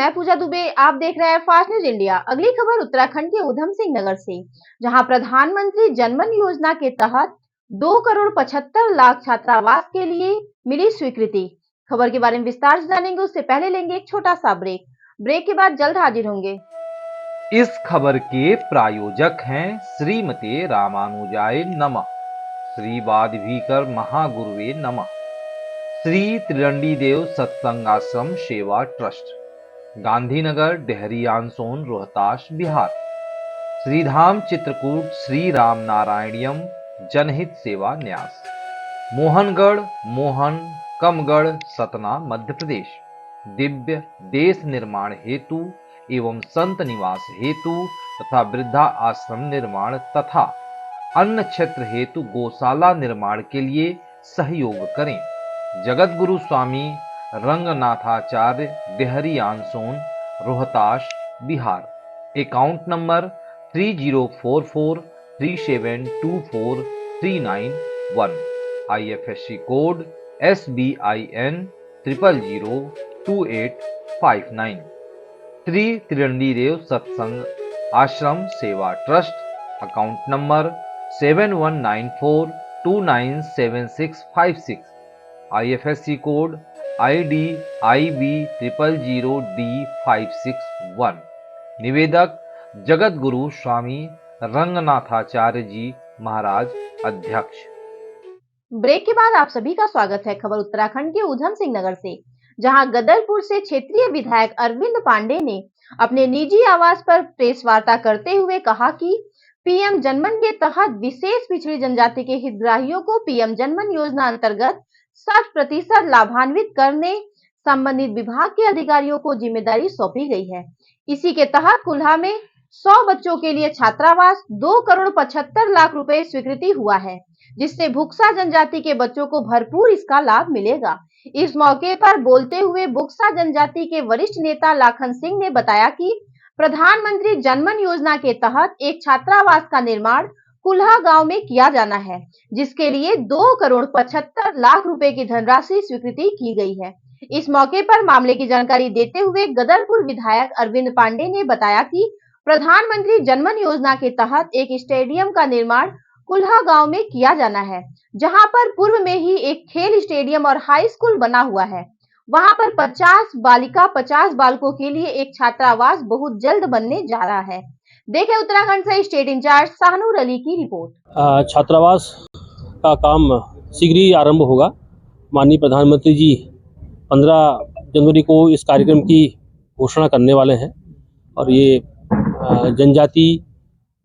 मैं पूजा दुबे। आप देख रहे हैं फास्ट न्यूज इंडिया। अगली खबर उत्तराखंड के उधम सिंह नगर से, जहां प्रधानमंत्री जनमन योजना के तहत 2,75,00,000 छात्रावास के लिए मिली स्वीकृति। खबर के बारे में विस्तार से जानेंगे, उससे पहले लेंगे एक छोटा सा ब्रेक के बाद जल्द हाजिर होंगे। इस खबर के प्रायोजक हैं श्रीमते रामानुजाय नमः, श्री वादभीकर महागुरुवे नमः, श्री त्रिरंडी देव सत्संग आश्रम सेवा ट्रस्ट, गांधीनगर, डेहरी आनसोन, रोहतास, बिहार। श्रीधाम चित्रकूट श्री राम नारायणियम जनहित सेवा न्यास, मोहनगढ़, मोहन कमगढ़, सतना, मध्य प्रदेश। दिव्य देश निर्माण हेतु एवं संत निवास हेतु तथा वृद्धा आश्रम निर्माण तथा अन्य क्षेत्र हेतु गौशाला निर्माण के लिए सहयोग करें। Jagat Guru Swami Ranganathacharya, Dehri on-Sone, Rohtas, Bihar. Account number 304437243991, IFSC code SBIN 0002859। Shri Tridandi Dev Satsang Ashram Seva trust, account number 7194297656, IFSC code IDIB 000D561। निवेदक जगत गुरु स्वामी रंगनाथाचार्य जी महाराज, अध्यक्ष। ब्रेक के बाद आप सभी का स्वागत है। खबर उत्तराखंड के उधम सिंह नगर से, जहां गदरपुर से क्षेत्रीय विधायक अरविंद पांडे ने अपने निजी आवास पर प्रेस वार्ता करते हुए कहा कि पीएम जनमन के तहत विशेष पिछड़ी जनजाति के हितग्राहियों को पीएम जनमन योजना अंतर्गत 60% लाभान्वित करने संबंधित विभाग के अधिकारियों को जिम्मेदारी सौंपी गई है। इसी के तहत कुल्हा में 100 बच्चों के लिए छात्रावास 2,75,00,000 रुपए स्वीकृति हुआ है, जिससे भुक्सा जनजाति के बच्चों को भरपूर इसका लाभ मिलेगा। इस मौके पर बोलते हुए भुक्सा जनजाति के वरिष्ठ नेता लाखन सिंह ने बताया कि प्रधानमंत्री जनमन योजना के तहत एक छात्रावास का निर्माण कुल्हा गांव में किया जाना है, जिसके लिए 2,75,00,000 रुपए की धनराशि स्वीकृति की गई है। इस मौके पर मामले की जानकारी देते हुए गदरपुर विधायक अरविंद पांडे ने बताया कि प्रधानमंत्री जनमन योजना के तहत एक स्टेडियम का निर्माण कुल्हा गांव में किया जाना है, जहां पर पूर्व में ही एक खेल स्टेडियम और हाई स्कूल बना हुआ है। वहां पर 50 बालिका 50 बालकों के लिए एक छात्रावास बहुत जल्द बनने जा रहा है। देखें उत्तराखंड से स्टेट इंचार्ज शाहनूर अली की रिपोर्ट। छात्रावास का काम शीघ्र ही आरंभ होगा। माननीय प्रधानमंत्री जी 15 जनवरी को इस कार्यक्रम की घोषणा करने वाले हैं और ये जनजाति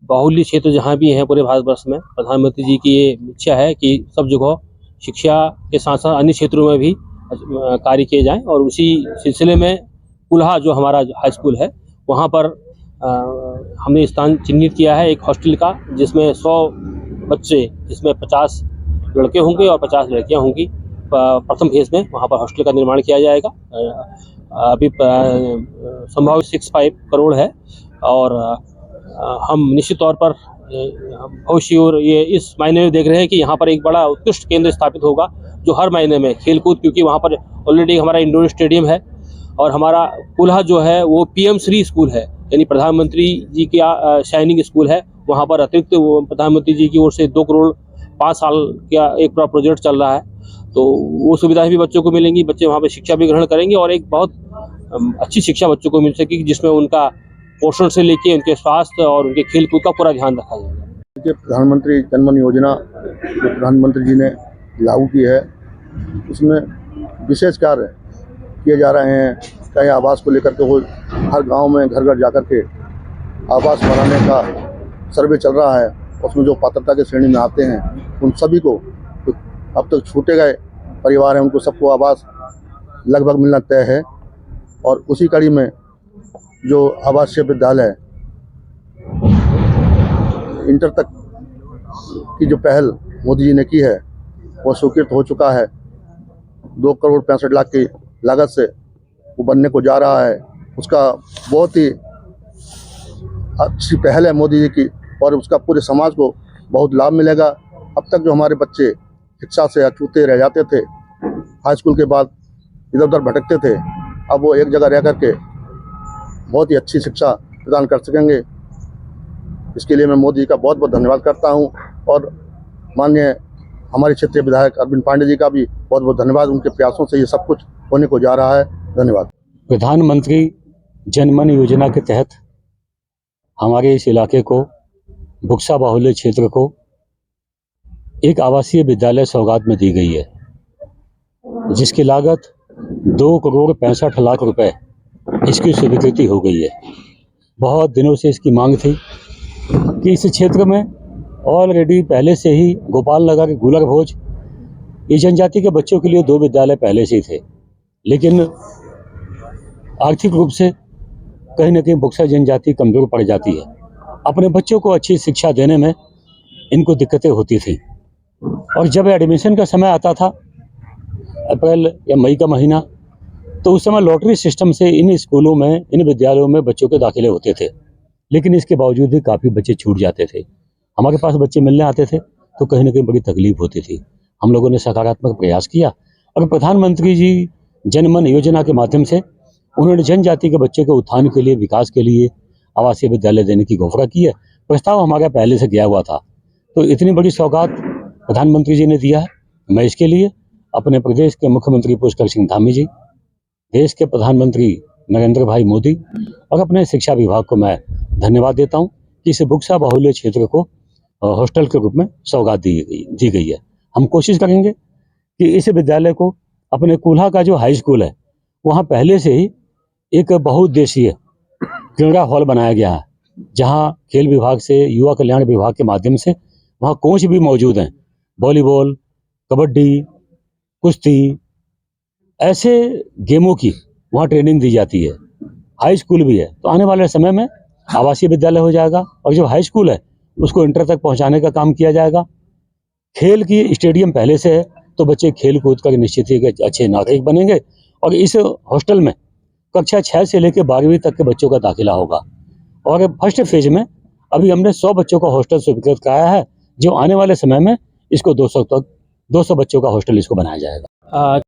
बाहुल्य क्षेत्र जहाँ भी हैं पूरे भारतवर्ष में, प्रधानमंत्री जी की ये इच्छा है कि सब जगह शिक्षा के साथ साथ अन्य क्षेत्रों में भी कार्य किए जाएं और उसी सिलसिले में कुल्हा जो हमारा हाई स्कूल है वहाँ पर हमने स्थान चिन्हित किया है एक हॉस्टल का, जिसमें 100 बच्चे, जिसमें 50 लड़के होंगे और 50 लड़कियाँ होंगी। प्रथम फेज में वहाँ पर हॉस्टल का निर्माण किया जाएगा। अभी संभावित 65 करोड़ है और हम निश्चित तौर पर भविष्य और ये इस महीने में देख रहे हैं कि यहाँ पर एक बड़ा उत्कृष्ट केंद्र स्थापित होगा, जो हर महीने में खेलकूद, क्योंकि वहाँ पर ऑलरेडी हमारा इंडोर स्टेडियम है और हमारा कुल्हा जो है वो PM श्री स्कूल है, यानी प्रधानमंत्री जी का शाइनिंग स्कूल है। वहाँ पर अतिरिक्त प्रधानमंत्री जी की ओर से 2 करोड़ 5 साल का एक पूरा प्रोजेक्ट चल रहा है, तो वो सुविधाएं भी बच्चों को मिलेंगी। बच्चे वहाँ पर शिक्षा भी ग्रहण करेंगे और एक बहुत अच्छी शिक्षा बच्चों को मिल सकेगी, जिसमें उनका पोषण से लेके उनके स्वास्थ्य और उनके खेलकूद का पूरा ध्यान रखा जाएगा। प्रधानमंत्री जनमन योजना जो प्रधानमंत्री जी ने लागू की है, उसमें विशेष कार्य किए जा रहे हैं। चाहे आवास को लेकर के हो, हर गांव में घर घर जाकर के आवास बनाने का सर्वे चल रहा है। उसमें जो पात्रता के श्रेणी में आते हैं उन सभी को, तो अब तक छूटे गए परिवार हैं उनको सबको आवास लगभग मिलना तय है। और उसी कड़ी में जो आवासीय विद्यालय इंटर तक की जो पहल मोदी जी ने की है वो स्वीकृत हो चुका है। 2,65,00,000 की लागत से वो बनने को जा रहा है। उसका बहुत ही अच्छी पहल है मोदी जी की और उसका पूरे समाज को बहुत लाभ मिलेगा। अब तक जो हमारे बच्चे शिक्षा से अछूते रह जाते थे, हाई स्कूल के बाद इधर उधर भटकते थे, अब वो एक जगह रह करके बहुत ही अच्छी शिक्षा प्रदान कर सकेंगे। इसके लिए मैं मोदी जी का बहुत बहुत धन्यवाद करता हूँ और माननीय हमारे क्षेत्रीय विधायक अरविंद पांडे जी का भी बहुत बहुत धन्यवाद। उनके प्रयासों से ये सब कुछ होने को जा रहा है। धन्यवाद। प्रधानमंत्री जनमन योजना के तहत हमारे इस इलाके को, बुक्सा बाहुल्य क्षेत्र को, एक आवासीय विद्यालय सौगात में दी गई है, जिसकी लागत 2,65,00,000 रुपए इसकी स्वीकृति हो गई है। बहुत दिनों से इसकी मांग थी कि इस क्षेत्र में ऑलरेडी पहले से ही गोपाल नगर, गुलर भोज, ये जनजाति के बच्चों के लिए 2 विद्यालय पहले से ही थे, लेकिन आर्थिक रूप से कहीं न कहीं बुक्सा जनजाति कमजोर पड़ जाती है। अपने बच्चों को अच्छी शिक्षा देने में इनको दिक्कतें होती थी और जब एडमिशन का समय आता था, अप्रैल या मई का महीना, तो उस समय लॉटरी सिस्टम से इन स्कूलों में, इन विद्यालयों में बच्चों के दाखिले होते थे, लेकिन इसके बावजूद भी काफ़ी बच्चे छूट जाते थे। हमारे पास बच्चे मिलने आते थे तो कहीं ना कहीं बड़ी तकलीफ होती थी। हम लोगों ने सकारात्मक प्रयास किया और प्रधानमंत्री जी जनमन योजना के माध्यम से उन्होंने जनजाति के बच्चों के उत्थान के लिए, विकास के लिए आवासीय विद्यालय देने की घोषणा की है। प्रस्ताव हमारा पहले से गया हुआ था, तो इतनी बड़ी सौगात प्रधानमंत्री जी ने दिया है। मैं इसके लिए अपने प्रदेश के मुख्यमंत्री पुष्कर सिंह धामी जी, देश के प्रधानमंत्री नरेंद्र भाई मोदी और अपने शिक्षा विभाग को मैं धन्यवाद देता हूँ कि इस बुक्सा बाहुल्य क्षेत्र को हॉस्टल के रूप में सौगात दी गई है। हम कोशिश करेंगे कि इस विद्यालय को, अपने कूल्हा का जो हाई स्कूल है, वहाँ पहले से ही एक बहुउद्देशीय क्रीड़ा हॉल बनाया गया है, जहाँ खेल विभाग से, युवा कल्याण विभाग के माध्यम से वहाँ कोच भी मौजूद हैं। वॉलीबॉल, कबड्डी, कुश्ती, ऐसे गेमों की वहाँ ट्रेनिंग दी जाती है। हाई स्कूल भी है, तो आने वाले समय में आवासीय विद्यालय हो जाएगा और जो हाई स्कूल है उसको इंटर तक पहुँचाने का काम किया जाएगा। खेल की स्टेडियम पहले से है, तो बच्चे खेल कूद कर निश्चित ही अच्छे नागरिक बनेंगे और इस हॉस्टल में कक्षा 6 से लेकर 12वीं तक के बच्चों का दाखिला होगा। और फर्स्ट फेज में अभी हमने 100 बच्चों का हॉस्टल स्वीकृत कराया है, जो आने वाले समय में इसको 200 बच्चों का हॉस्टल इसको बनाया जाएगा।